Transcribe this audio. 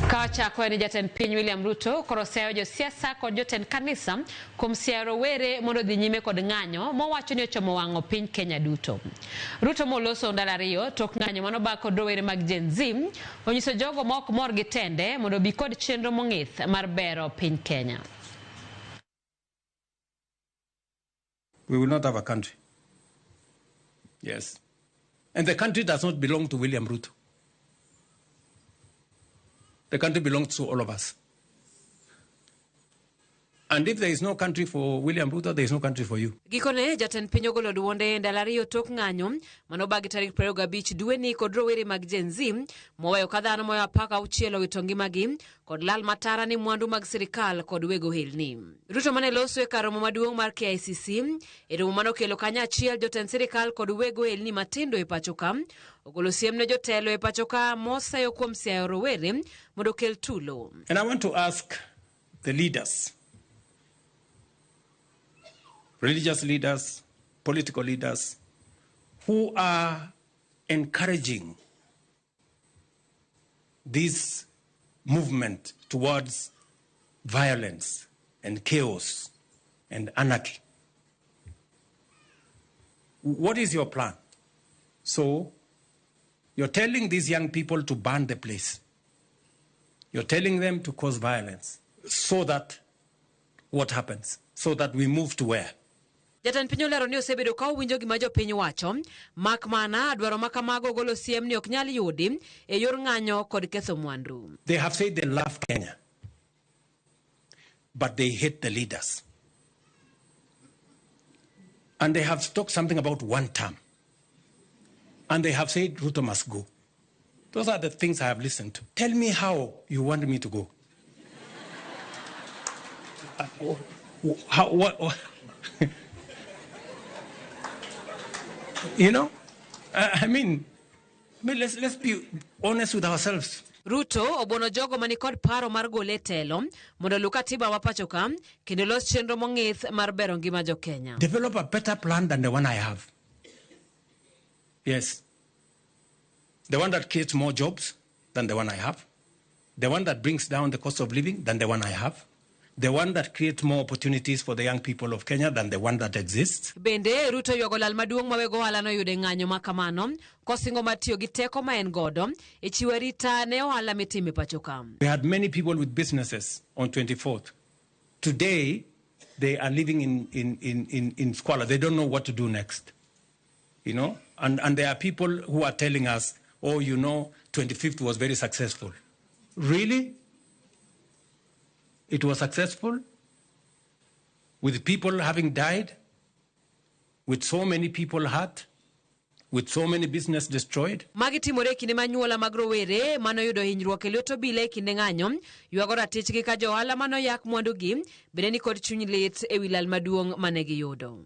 Kawacha kweni jatend piny William Ruto koroseo jo siasa kod jotend kanisa kuom siaro rowere mondo dhi nyime kod ng'anyo mowacho ni ochomo wang'o piny Kenya duto. Ruto moloso ndalo ariyo tok ng'anyo manobak kod rowere mag Gen Z onyiso jogo ma ok mor gi tende mondo bi kod chenro mong'ith mar bero piny Kenya. We will not have a country. Yes. And the country does not belong to William Ruto. The country belongs to all of us. And if there is no country for William Ruto, there is no country for you. Gikone jatend piny ogolo duonde ndalo ariyo tok ng'anyo manobagi tarik 25 dwe ni kod rowere mag Gen Z moweyo ka dhano moyo 16 owito ngimagi kod lal matara ni mwandu mag sirikal kod wego helni. Ruto mane loso e kar romo maduong' mar KICC e romo manokelo kanyachiel jotend sirikal kod wego helni matindo e pacho ka ogolo siem ne jotelo e pacho ka moseyo kuom siayo rowere mondo kel tulo. And I want to ask the leaders, religious leaders, political leaders, who are encouraging this movement towards violence and chaos and anarchy. What is your plan? So, you're telling these young people to burn the place. You're telling them to cause violence. So that, what happens? So that we move to where? Jatend piny olero ni osebedo ka owinjo gima jopiny wacho, mak mana dwaro ma kamago golo siem ni ok nyal yudi e yor ng'anyo kod ketho mwandu. They have said they love Kenya, but they hate the leaders. And they have talked something about one term. And they have said Ruto must go. Those are the things I have listened to. Tell me how you want me to go. What? You know, I mean, let's be honest with ourselves. Ruto obono jogo mani kod paro mar gole telo mondo luw katiba ma pacho ka kendo los chenro mong'ith mar bero ngima jo Kenya. Develop a better plan than the one I have. Yes. The one that creates more jobs than the one I have. The one that brings down the cost of living than the one I have. The one that creates more opportunities for the young people of Kenya than the one that exists. Bende Ruto yuago lal maduong' mawego ohala no yude ng'anyo makamano kosingo matiyo gi teko ma en godo e chiwo arita ne ohala mitimo e pacho ka. We had many people with businesses on 24th. Today, they are living in squalor. They don't know what to do next. You know? And there are people who are telling us, oh, you know, 25th was very successful. Really? It was successful with people having died, with so many people hurt, with so many business destroyed. Magi timore kinde manyuola mag rowere manoyudo hinyruok e lweto bile kinde ng'anyo yuago ratich gi ka johala manoyak mwandu gi bende ni kod chuny lit e wi lal maduong' mane giyudo.